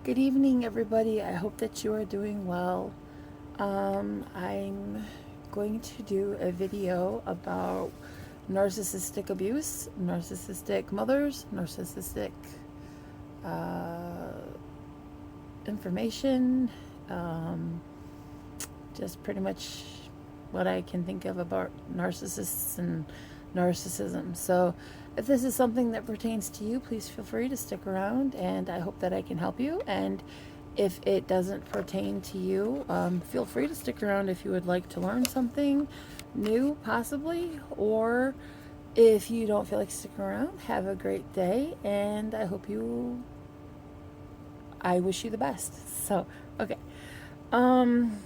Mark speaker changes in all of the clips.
Speaker 1: Good evening, everybody. I hope that you are doing well. I'm going to do a video about narcissistic abuse, narcissistic mothers, narcissistic uh, information, um, just pretty much what I can think of about narcissists and narcissism. So, if this is something that pertains to you, please feel free to stick around, and I hope that I can help you. And if it doesn't pertain to you, feel free to stick around if you would like to learn something new, possibly, or if you don't feel like sticking around, have a great day, and I wish you the best. So, okay. Um,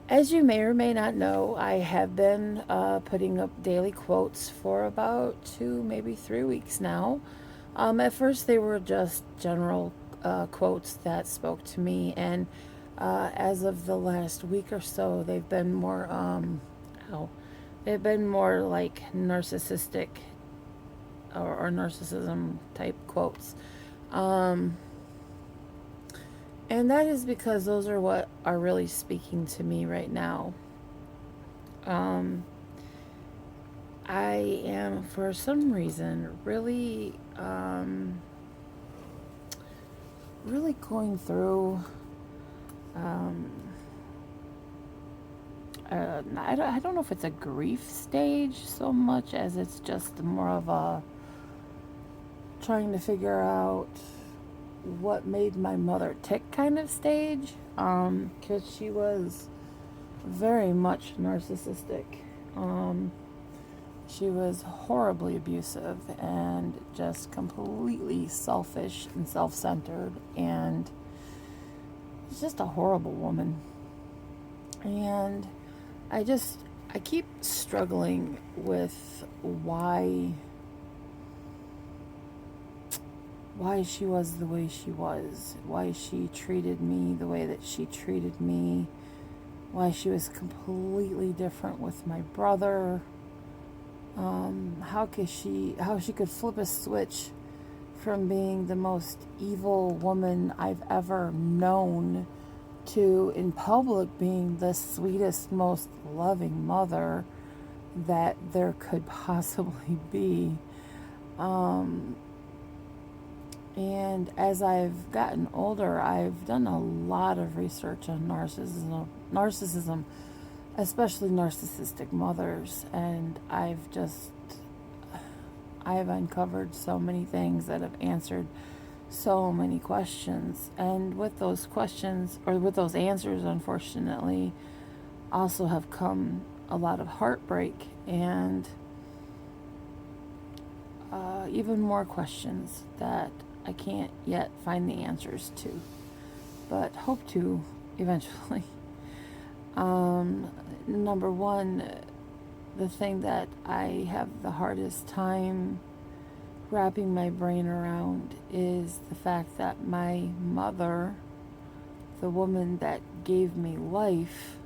Speaker 1: as you may or may not know, I have been putting up daily quotes for about 2, maybe 3 weeks now. At first, they were just general quotes that spoke to me, and as of the last week or so, they've been more like narcissistic or narcissism type quotes. Um, and that is because those are what are really speaking to me right now. Um, I am, for some reason, really going through. Um, I don't know if it's a grief stage so much as it's just more of a trying to figure out what made my mother tick kind of stage. Because she was very much narcissistic. Um, she was horribly abusive and just completely selfish and self centered, and she's just a horrible woman. And I just, I keep struggling with why she was the way she was, why she treated me the way that she treated me, why she was completely different with my brother. How she could flip a switch from being the most evil woman I've ever known to in public being the sweetest, most loving mother that there could possibly be. Um, and as I've gotten older, I've done a lot of research on narcissism, especially narcissistic mothers, and I've uncovered so many things that have answered so many questions. And with those questions, or with those answers, unfortunately, also have come a lot of heartbreak and even more questions that I can't yet find the answers to, but hope to eventually. Number one, the thing that I have the hardest time wrapping my brain around is the fact that my mother, the woman that gave me life,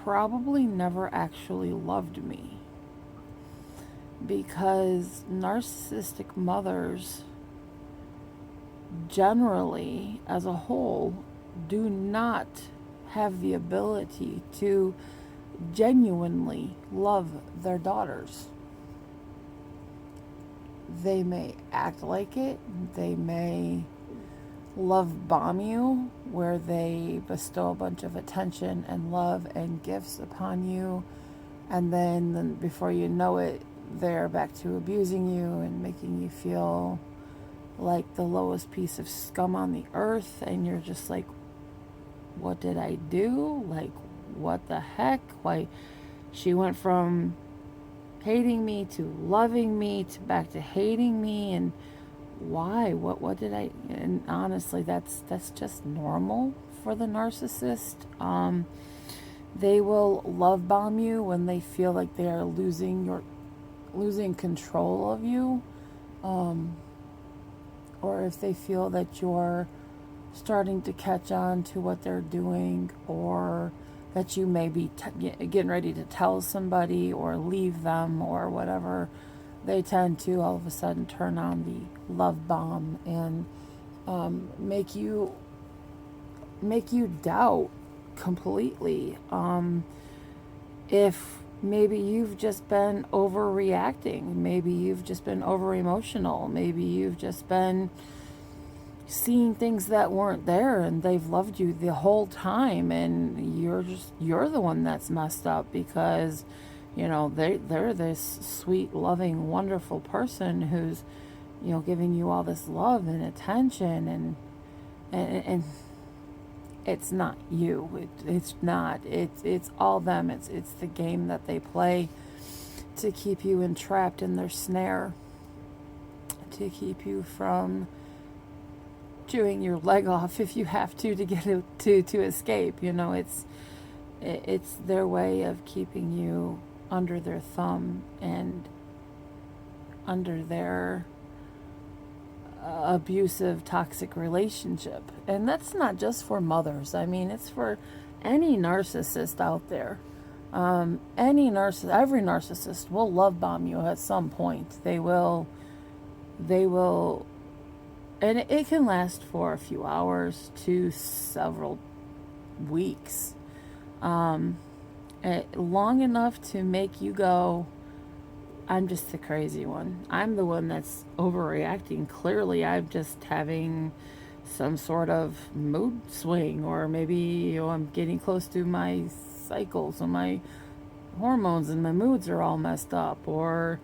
Speaker 1: probably never actually loved me. Because narcissistic mothers, generally, as a whole, do not have the ability to genuinely love their daughters. They may act like it, they may love bomb you, where they bestow a bunch of attention and love and gifts upon you, and then before you know it, they're back to abusing you and making you feel like the lowest piece of scum on the earth, and you're just like, what did I do? Like, what the heck? Why? She went from hating me to loving me to back to hating me, and why? What did I? And honestly, that's just normal for the narcissist. They will love bomb you when they feel like they are losing control of you, um, or if they feel that you're starting to catch on to what they're doing, or that you may be getting ready to tell somebody or leave them or whatever. they tend to all of a sudden turn on the love bomb and make you doubt completely if maybe you've just been overreacting, maybe you've just been over emotional, maybe you've just been seeing things that weren't there and they've loved you the whole time, and you're the one that's messed up because they're this sweet, loving, wonderful person who's giving you all this love and attention, and it's not you. It's not. It's all them. It's the game that they play to keep you entrapped in their snare, to keep you from chewing your leg off if you have to get it to escape. It's their way of keeping you under their thumb and under their abusive, toxic relationship. And that's not just for mothers. I mean, it's for any narcissist out there. Every narcissist will love bomb you at some point. They will, and it can last for a few hours to several weeks. Long enough to make you go, I'm just the crazy one. I'm the one that's overreacting. Clearly, I'm just having some sort of mood swing, or maybe I'm getting close to my cycles and my hormones and my moods are all messed up, or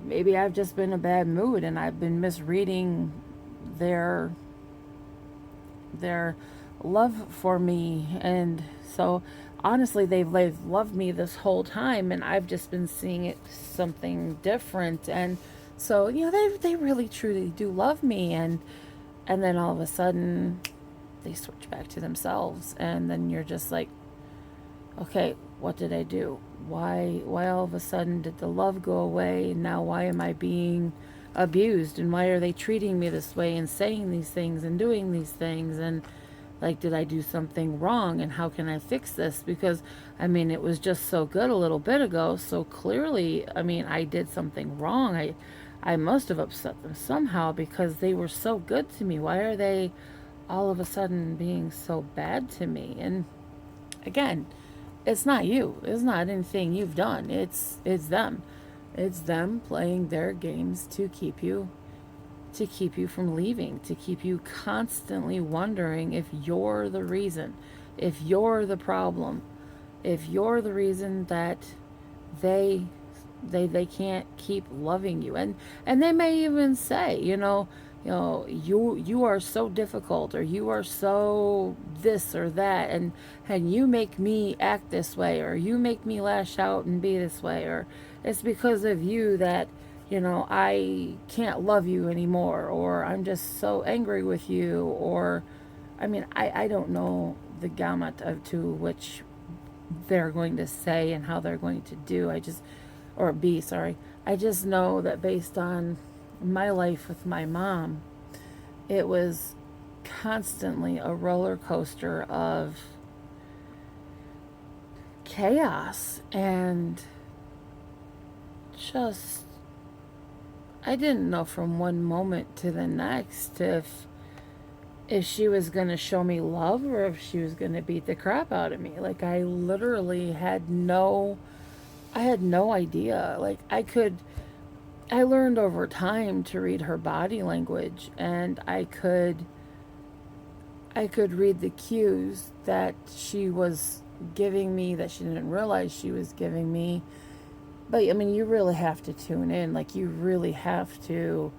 Speaker 1: maybe I've just been in a bad mood and I've been misreading their love for me, and so honestly, they've loved me this whole time, and I've just been seeing it something different. And so, they really truly do love me, and then all of a sudden, they switch back to themselves, and then you're just like, okay, what did I do? Why all of a sudden did the love go away? Now why am I being abused, and why are they treating me this way and saying these things and doing these things? And like, did I do something wrong, and how can I fix this? Because, it was just so good a little bit ago, so clearly, I did something wrong. I must have upset them somehow because they were so good to me. Why are they all of a sudden being so bad to me? And again, it's not you. It's not anything you've done. It's them. It's them playing their games to keep you from leaving, to keep you constantly wondering if you're the reason, if you're the problem, if you're the reason that they can't keep loving you. And they may even say, you are so difficult, or you are so this or that, and you make me act this way, or you make me lash out and be this way, or it's because of you that I can't love you anymore, or I'm just so angry with you, or, I don't know the gamut to which they're going to say and how they're going to do. I just know that based on my life with my mom, it was constantly a roller coaster of chaos, and just, I didn't know from one moment to the next if she was going to show me love or if she was going to beat the crap out of me. Like, I literally had no idea. Like, I learned over time to read her body language, and I could read the cues that she was giving me that she didn't realize she was giving me. But, you really have to tune in. Like, you really have to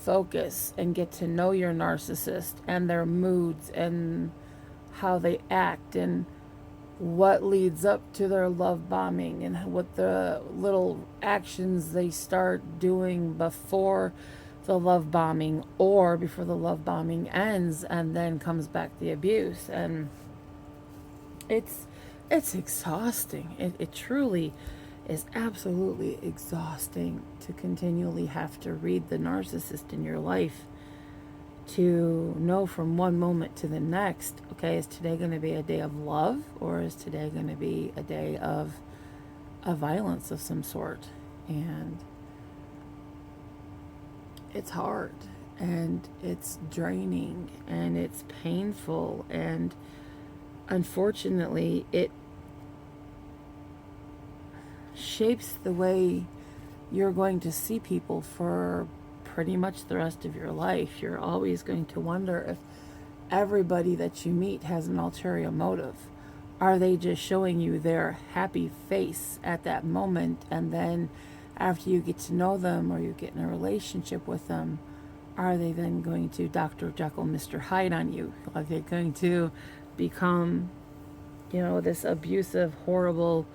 Speaker 1: focus and get to know your narcissist and their moods and how they act and what leads up to their love bombing and what the little actions they start doing before the love bombing or before the love bombing ends, and then comes back the abuse. And it's exhausting. It truly is absolutely exhausting to continually have to read the narcissist in your life, to know from one moment to the next, okay, is today going to be a day of love, or is today going to be a day of a violence of some sort? And it's hard and it's draining and it's painful, and unfortunately it shapes the way you're going to see people for pretty much the rest of your life. You're always going to wonder if everybody that you meet has an ulterior motive. Are they just showing you their happy face at that moment, and then after you get to know them or you get in a relationship with them, are they then going to Dr. Jekyll, Mr. Hyde on you? Are they going to become, this abusive, horrible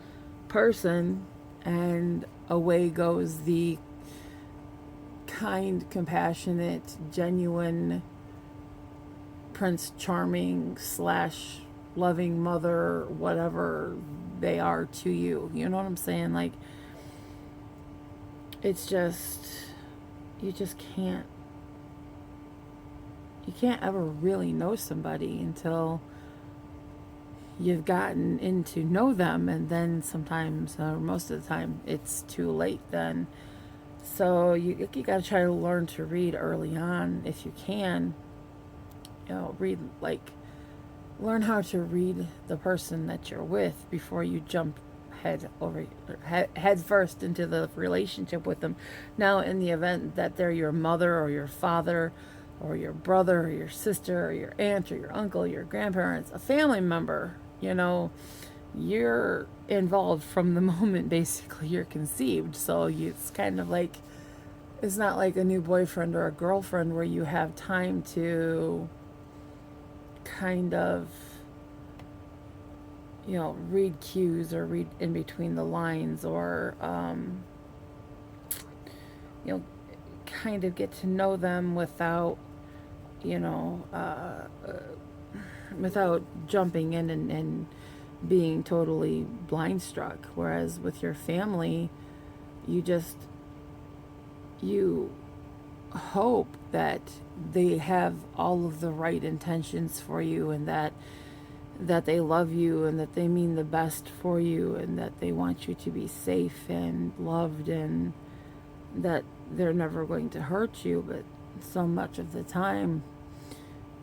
Speaker 1: person, and away goes the kind, compassionate, genuine Prince Charming slash loving mother, whatever they are to you. You know what I'm saying? Like, it's just, you just you can't ever really know somebody until you've gotten in to know them, and then sometimes, or most of the time, it's too late then. So you got to try to learn to read early on if you can. Learn how to read the person that you're with before you jump head first into the relationship with them. Now, in the event that they're your mother or your father or your brother or your sister or your aunt or your uncle, your grandparents, a family member, you're involved from the moment basically you're conceived. So it's kind of like, it's not like a new boyfriend or a girlfriend where you have time to kind of, read cues or read in between the lines, or, kind of get to know them without, you know, without jumping in and being totally blind struck. Whereas with your family, you hope that they have all of the right intentions for you, and that they love you, and that they mean the best for you, and that they want you to be safe and loved, and that they're never going to hurt you. But so much of the time,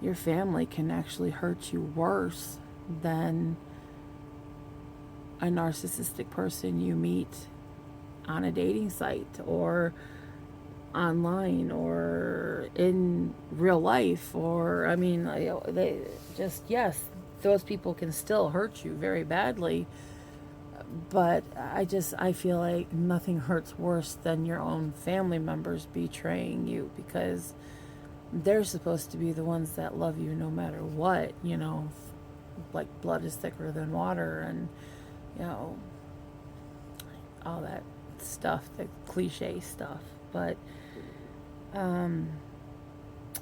Speaker 1: your family can actually hurt you worse than a narcissistic person you meet on a dating site or online or in real life. Or, I mean, they just, yes, those people can still hurt you very badly, but I feel like nothing hurts worse than your own family members betraying you, because they're supposed to be the ones that love you no matter what, like blood is thicker than water, and all that stuff, the cliche stuff. But in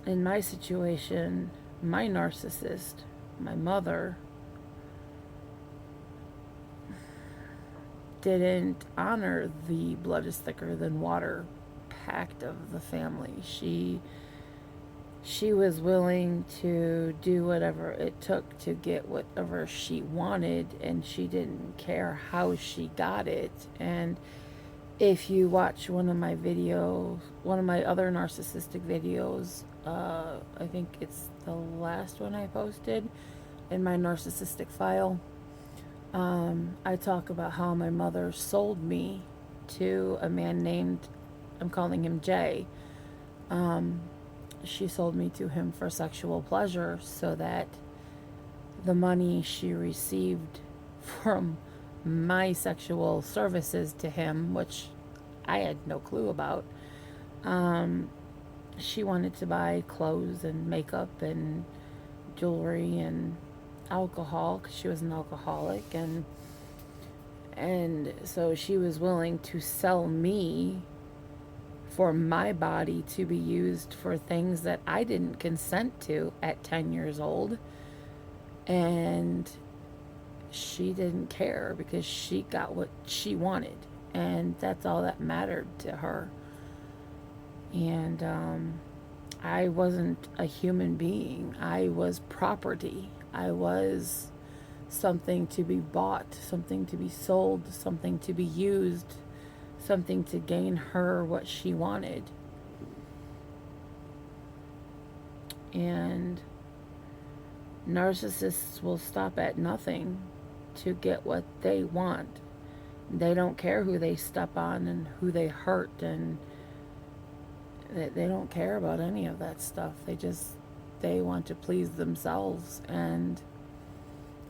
Speaker 1: my situation, my narcissist, my mother, didn't honor the blood is thicker than water pact of the family. She was willing to do whatever it took to get whatever she wanted, and she didn't care how she got it. And if you watch one of my other narcissistic videos, I think it's the last one I posted in my narcissistic file, I talk about how my mother sold me to a man named, I'm calling him Jay. She sold me to him for sexual pleasure, so that the money she received from my sexual services to him, which I had no clue about, she wanted to buy clothes and makeup and jewelry and alcohol, because she was an alcoholic, and so she was willing to sell me for my body to be used for things that I didn't consent to at 10 years old. And she didn't care, because she got what she wanted, and that's all that mattered to her. And I wasn't a human being. I was property. I was something to be bought, something to be sold, something to be used, something to gain her what she wanted. And narcissists will stop at nothing to get what they want. They don't care who they step on and who they hurt, and they don't care about any of that stuff. They want to please themselves, and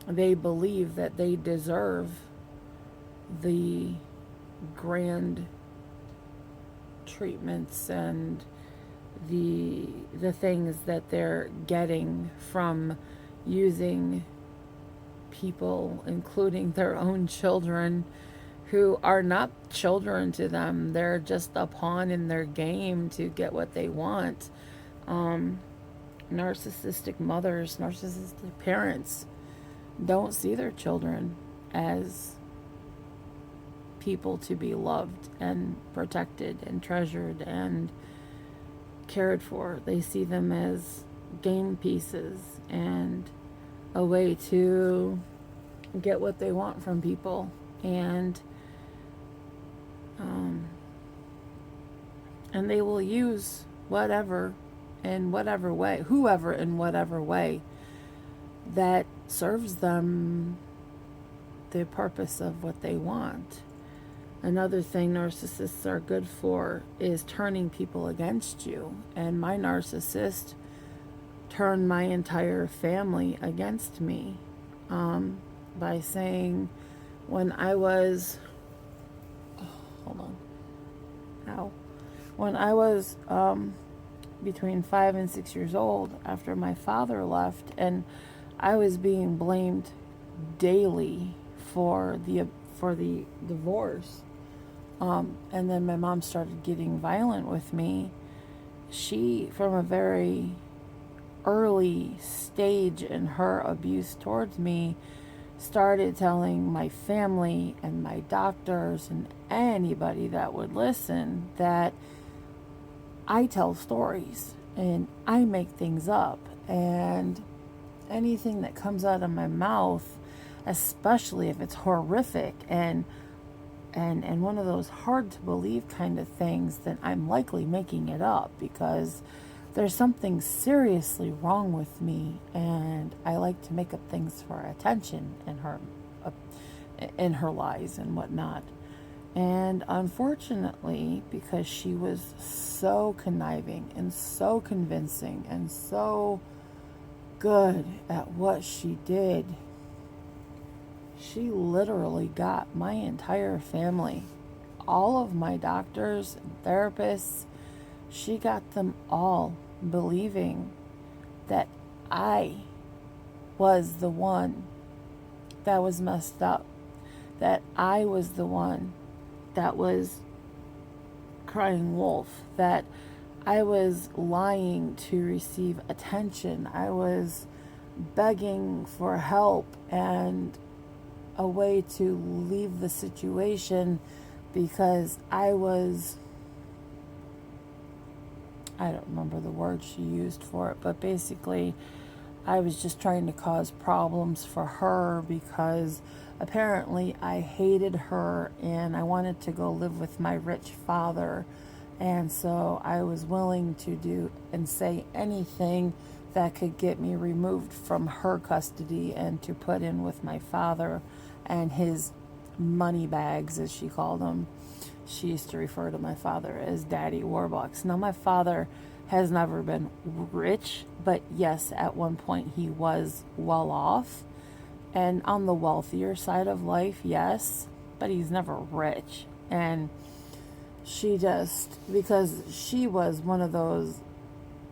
Speaker 1: they believe that they deserve the grand treatments and the things that they're getting from using people, including their own children, who are not children to them. They're just a pawn in their game to get what they want. Narcissistic mothers, narcissistic parents don't see their children as people to be loved and protected and treasured and cared for. They see them as game pieces and a way to get what they want from people. And they will use whoever in whatever way that serves them the purpose of what they want. Another thing narcissists are good for is turning people against you. And my narcissist turned my entire family against me by saying, when I was, when I was between 5 and 6 years old, after my father left, and I was being blamed daily for the divorce. And then my mom started getting violent with me. She, from a very early stage in her abuse towards me, started telling my family and my doctors and anybody that would listen that I tell stories and I make things up, and anything that comes out of my mouth, especially if it's horrific and one of those hard to believe kind of things, then I'm likely making it up because there's something seriously wrong with me, and I like to make up things for attention in her lies and whatnot. And unfortunately, because she was so conniving and so convincing and so good at what she did, she literally got my entire family, all of my doctors and therapists, she got them all believing that I was the one that was messed up, that I was the one that was crying wolf, that I was lying to receive attention, I was begging for help and a way to leave the situation because I don't remember the word she used for it, but basically I was just trying to cause problems for her because apparently I hated her and I wanted to go live with my rich father. And so I was willing to do and say anything that could get me removed from her custody and to put in with my father and his money bags, as she called them. She used to refer to my father as Daddy Warbucks. Now, my father has never been rich, but yes, at one point he was well off. And on the wealthier side of life, yes, but he's never rich. And she just, because she was one of those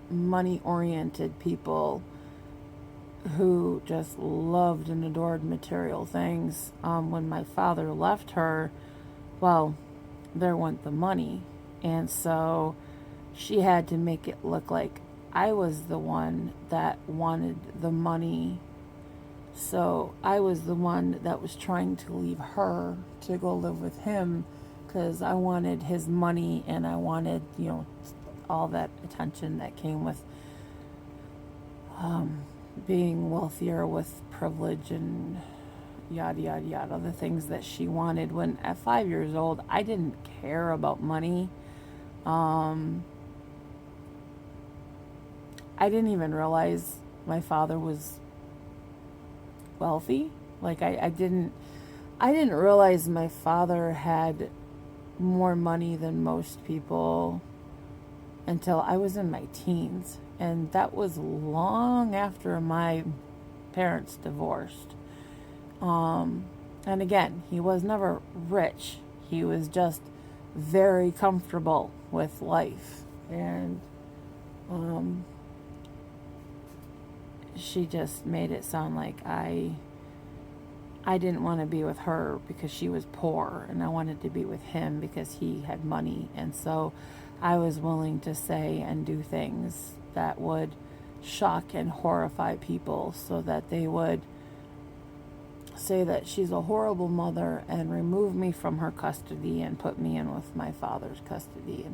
Speaker 1: money-oriented people who just loved and adored material things. When my father left her, well, there went the money. And so she had to make it look like I was the one that wanted the money. So I was the one that was trying to leave her to go live with him because I wanted his money and I wanted, all that attention that came with being wealthier with privilege and yada, yada, yada, the things that she wanted. When at 5 years old, I didn't care about money. I didn't even realize my father was wealthy. Like I didn't realize my father had more money than most people until I was in my teens. And that was long after my parents divorced. And again, he was never rich. He was just very comfortable with life. And um, she just made it sound like I didn't want to be with her because she was poor, and I wanted to be with him because he had money. And so I was willing to say and do things that would shock and horrify people so that they would say that she's a horrible mother and remove me from her custody and put me in with my father's custody.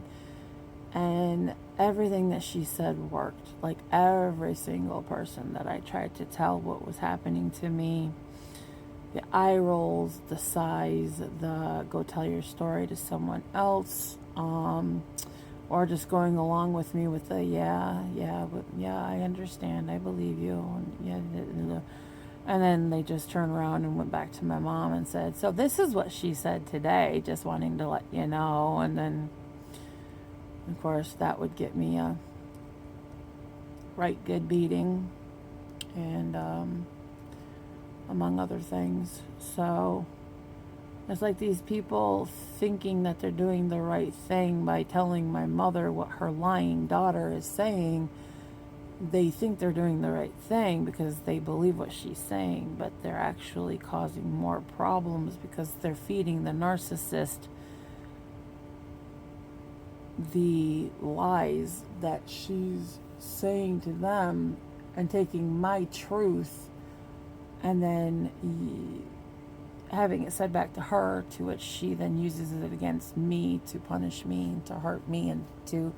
Speaker 1: And everything that she said worked. Like every single person that I tried to tell what was happening to me, the eye rolls, the sighs, the go tell your story to someone else, or just going along with me with the yeah, I understand, I believe you, and then they just turned around and went back to my mom and said, so this is what she said today, just wanting to let you know. And then, of course, that would get me a right good beating, and among other things. So it's like these people thinking that they're doing the right thing by telling my mother what her lying daughter is saying. They think they're doing the right thing because they believe what she's saying, but they're actually causing more problems because they're feeding the narcissist the lies that she's saying to them and taking my truth and then having it said back to her, to which she then uses it against me to punish me and to hurt me and to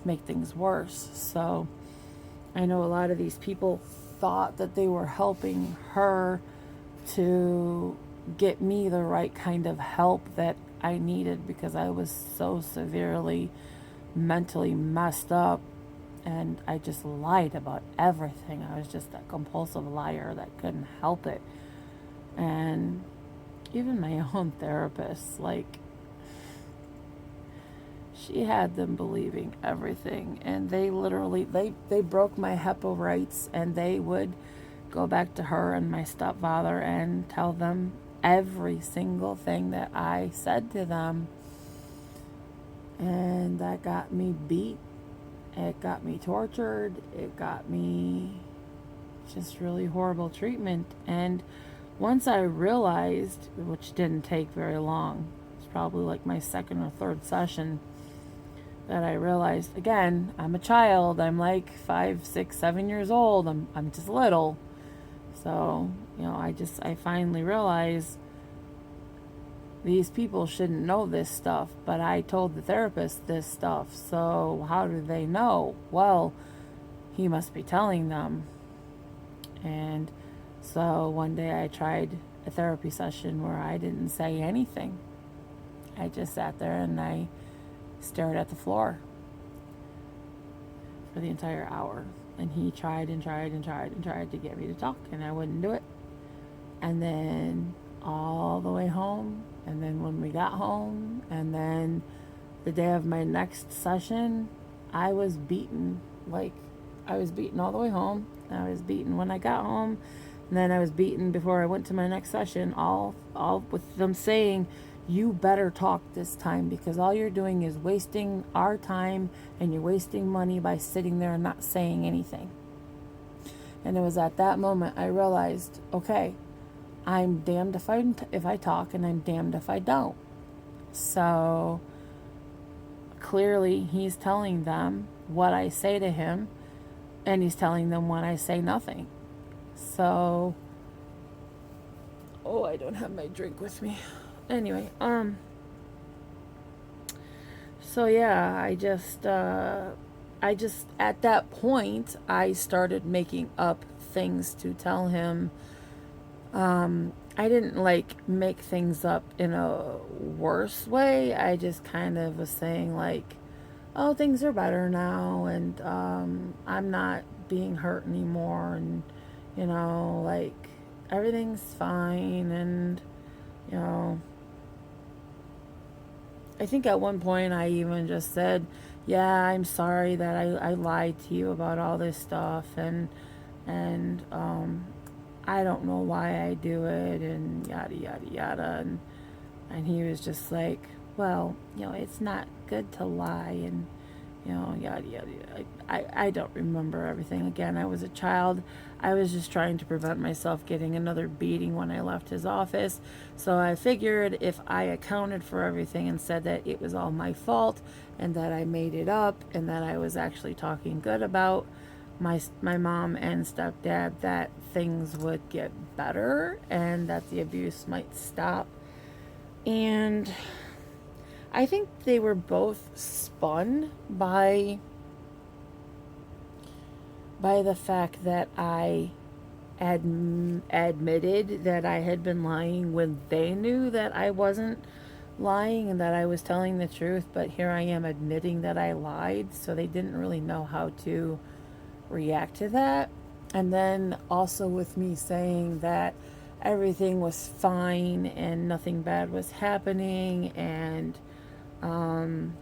Speaker 1: make things worse. So I know a lot of these people thought that they were helping her to get me the right kind of help that I needed because I was so severely mentally messed up, and I just lied about everything. I was just a compulsive liar that couldn't help it. And even my own therapist, like, she had them believing everything, and they literally they broke my HEPA rights, and they would go back to her and my stepfather and tell them every single thing that I said to them. And that got me beat. It got me tortured. It got me just really horrible treatment. And once I realized, which didn't take very long, it's probably like my second or third session, that I realized, again, I'm a child. I'm like 5, 6, 7 years old. I'm just little. So, I finally realized these people shouldn't know this stuff, but I told the therapist this stuff. So how do they know? Well, he must be telling them. And so one day I tried a therapy session where I didn't say anything. I just sat there and I stared at the floor for the entire hour. And he tried and tried and tried and tried to get me to talk, and I wouldn't do it. And then all the way home, and then when we got home, and then the day of my next session, I was beaten. Like, I was beaten all the way home. I was beaten when I got home, and then I was beaten before I went to my next session, all with them saying, you better talk this time, because all you're doing is wasting our time, and you're wasting money by sitting there and not saying anything. And it was at that moment I realized, okay, I'm damned if I talk, and I'm damned if I don't. So clearly he's telling them what I say to him, and he's telling them when I say nothing. So, I don't have my drink with me. Anyway, so yeah, I just at that point I started making up things to tell him. I didn't like make things up in a worse way. I just kind of was saying, like, oh, things are better now, and I'm not being hurt anymore, and like everything's fine, and you know, I think at one point I even just said, yeah, I'm sorry that I lied to you about all this stuff, and I don't know why I do it, and yada yada yada, and he was just like, well, it's not good to lie, and yada yada yada. I don't remember everything. Again, I was a child. I was just trying to prevent myself getting another beating when I left his office. So I figured if I accounted for everything and said that it was all my fault and that I made it up and that I was actually talking good about my mom and stepdad, that things would get better and that the abuse might stop. And I think they were both spun by the fact that I admitted that I had been lying when they knew that I wasn't lying and that I was telling the truth, but here I am admitting that I lied, so they didn't really know how to react to that. And then also with me saying that everything was fine and nothing bad was happening, and um,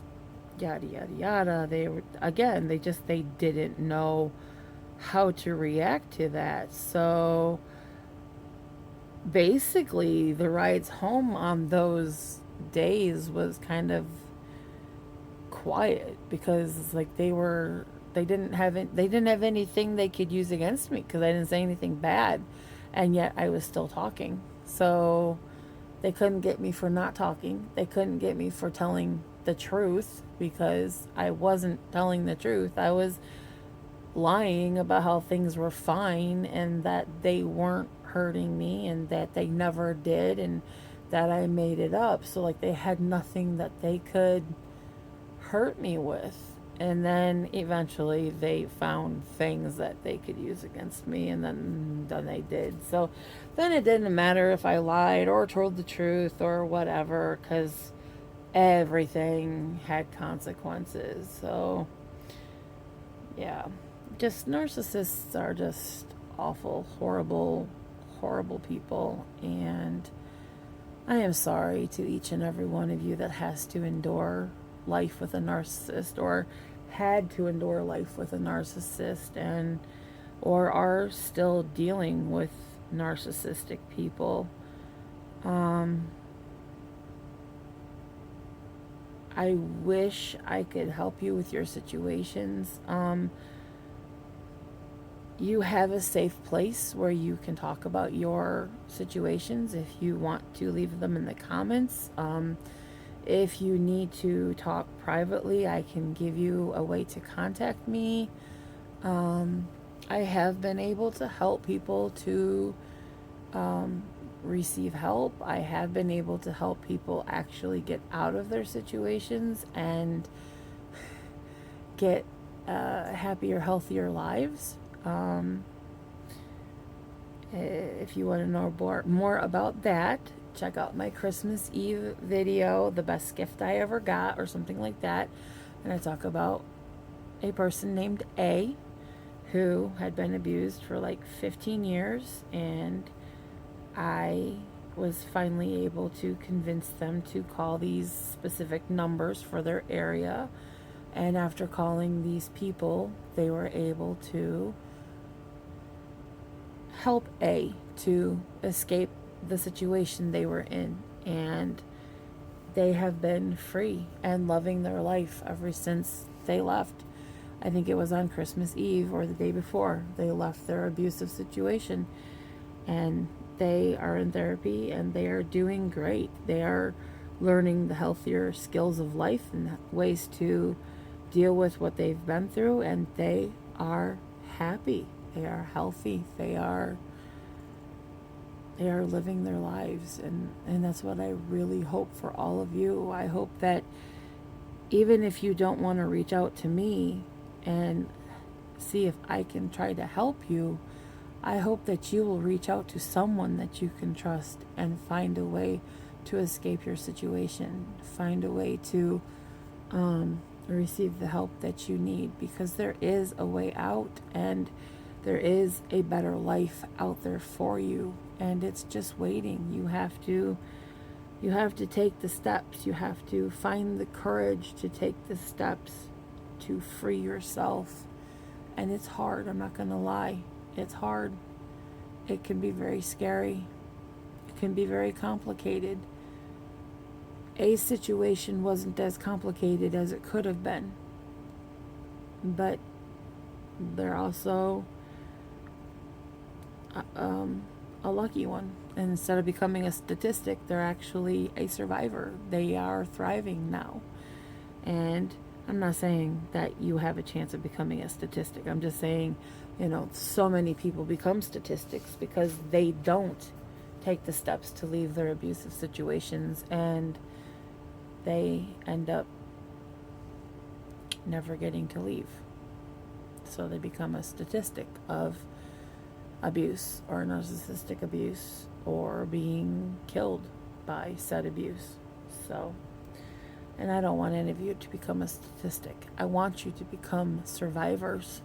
Speaker 1: yada yada yada. They were, again, they didn't know how to react to that. So basically, the rides home on those days was kind of quiet because like they didn't have anything they could use against me because I didn't say anything bad, and yet I was still talking. So they couldn't get me for not talking. They couldn't get me for telling the truth because I wasn't telling the truth. I was lying about how things were fine and that they weren't hurting me and that they never did and that I made it up. So, like, they had nothing that they could hurt me with. And then eventually they found things that they could use against me, and then they did. So then it didn't matter if I lied or told the truth or whatever, because everything had consequences. So, yeah. Just narcissists are just awful, horrible, horrible people. And I am sorry to each and every one of you that has to endure life with a narcissist or had to endure life with a narcissist and or are still dealing with narcissistic people. Um, I wish I could help you with your situations. You have a safe place where you can talk about your situations if you want to leave them in the comments. If you need to talk privately, I can give you a way to contact me. Um, I have been able to help people to um, receive help. I have been able to help people actually get out of their situations and get happier, healthier lives. Um, if you want to know more about that, check out my Christmas Eve video, The Best Gift I Ever Got, or something like that. And I talk about a person named A who had been abused for like 15 years, and I was finally able to convince them to call these specific numbers for their area. And after calling these people, they were able to help A to escape the situation they were in. And they have been free and loving their life ever since they left. I think it was on Christmas Eve or the day before they left their abusive situation. And they are in therapy and they are doing great. They are learning the healthier skills of life and ways to deal with what they've been through, and they are happy. They are healthy. They are living their lives, and that's what I really hope for all of you. I hope that even if you don't want to reach out to me and see if I can try to help you, I hope that you will reach out to someone that you can trust and find a way to escape your situation, find a way to receive the help that you need, because there is a way out, and there is a better life out there for you, and it's just waiting. You have to take the steps. You have to find the courage to take the steps to free yourself. And it's hard, I'm not going to lie. It's hard. It can be very scary. It can be very complicated. A situation wasn't as complicated as it could have been. But they're also a lucky one. And instead of becoming a statistic, they're actually a survivor. They are thriving now. And I'm not saying that you have a chance of becoming a statistic. I'm just saying, so many people become statistics because they don't take the steps to leave their abusive situations, and they end up never getting to leave. So they become a statistic of abuse or narcissistic abuse or being killed by said abuse. So, and I don't want any of you to become a statistic. I want you to become survivors.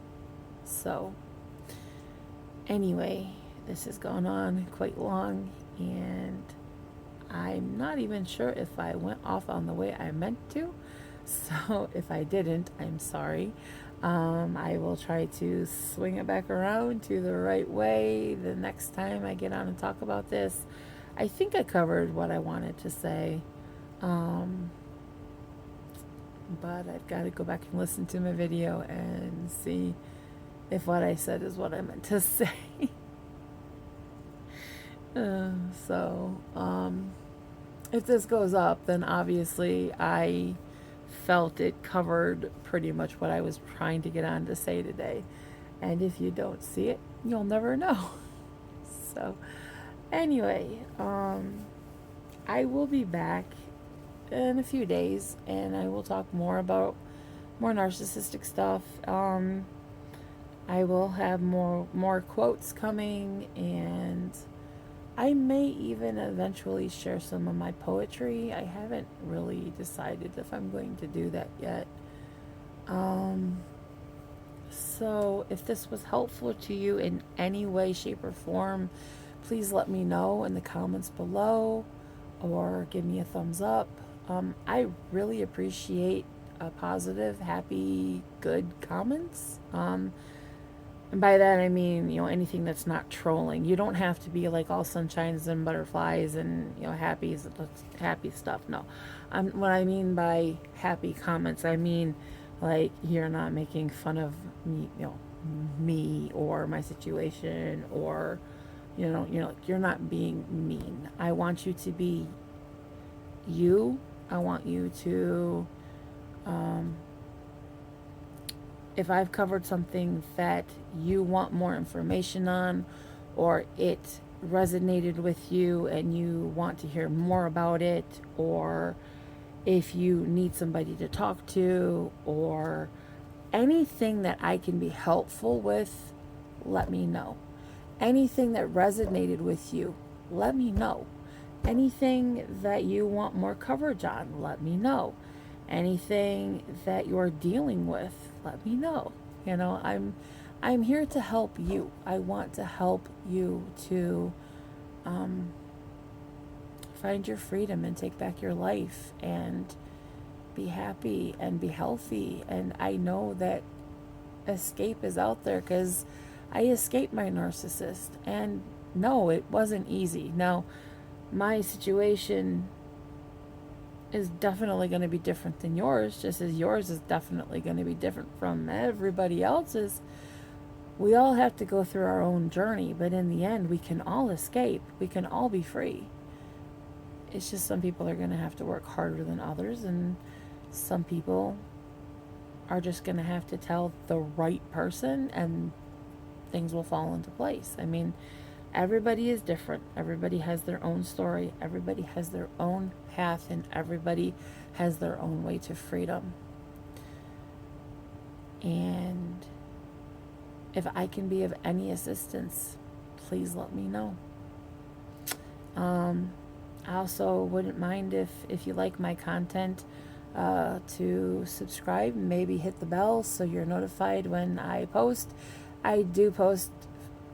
Speaker 1: So, anyway, this has gone on quite long, and I'm not even sure if I went off on the way I meant to. So if I didn't, I'm sorry. I will try to swing it back around to the right way the next time I get on and talk about this. I think I covered what I wanted to say. But I've got to go back and listen to my video and see if what I said is what I meant to say. If this goes up, then obviously I felt it covered pretty much what I was trying to get on to say today. And if you don't see it, you'll never know. So, anyway, I will be back in a few days, and I will talk more about more narcissistic stuff. I will have more quotes coming, and I may even eventually share some of my poetry. I haven't really decided if I'm going to do that yet. So if this was helpful to you in any way, shape, or form, please let me know in the comments below or give me a thumbs up. I really appreciate positive, happy, good comments. And by that I mean, anything that's not trolling. You don't have to be like all sunshines and butterflies and, happy stuff. No. What I mean by happy comments, I mean like you're not making fun of me, me or my situation, or, you're not being mean. I want you to be you. I want you to, if I've covered something that you want more information on, or it resonated with you and you want to hear more about it, or if you need somebody to talk to, or anything that I can be helpful with, let me know. Anything that resonated with you, let me know. Anything that you want more coverage on, let me know. Anything that you're dealing with, let me know. I'm here to help you. I want to help you to find your freedom and take back your life and be happy and be healthy. And I know that escape is out there, because I escaped my narcissist, and no, it wasn't easy. Now, my situation is definitely going to be different than yours, just as yours is definitely going to be different from everybody else's. We all have to go through our own journey, but in the end, we can all escape. We can all be free. It's just some people are going to have to work harder than others, and some people are just going to have to tell the right person, and things will fall into place. I mean, everybody is different. Everybody has their own story. Everybody has their own path, and everybody has their own way to freedom. And if I can be of any assistance, please let me know. I also wouldn't mind if you like my content, to subscribe, maybe hit the bell so you're notified when I post. I do post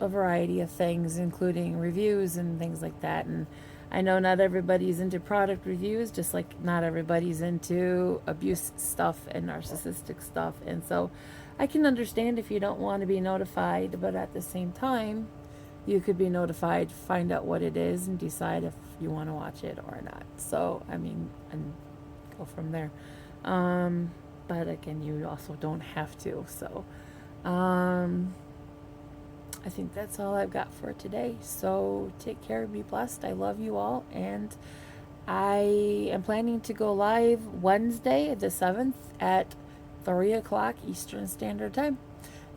Speaker 1: a variety of things, including reviews and things like that. And I know not everybody's into product reviews, just like not everybody's into abuse stuff and narcissistic stuff. And so I can understand if you don't want to be notified, but at the same time, you could be notified, find out what it is, and decide if you want to watch it or not. So, I mean, and go from there. But again, you also don't have to. So, I think that's all I've got for today. So take care, be blessed. I love you all. And I am planning to go live Wednesday, the 7th at 3 o'clock Eastern Standard Time.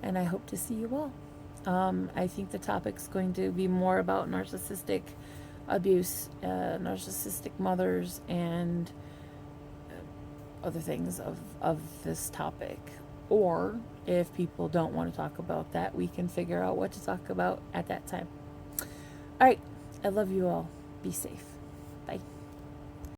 Speaker 1: And I hope to see you all. I think the topic's going to be more about narcissistic abuse, narcissistic mothers, and other things of this topic. Or if people don't want to talk about that, we can figure out what to talk about at that time. All right. I love you all. Be safe. Bye.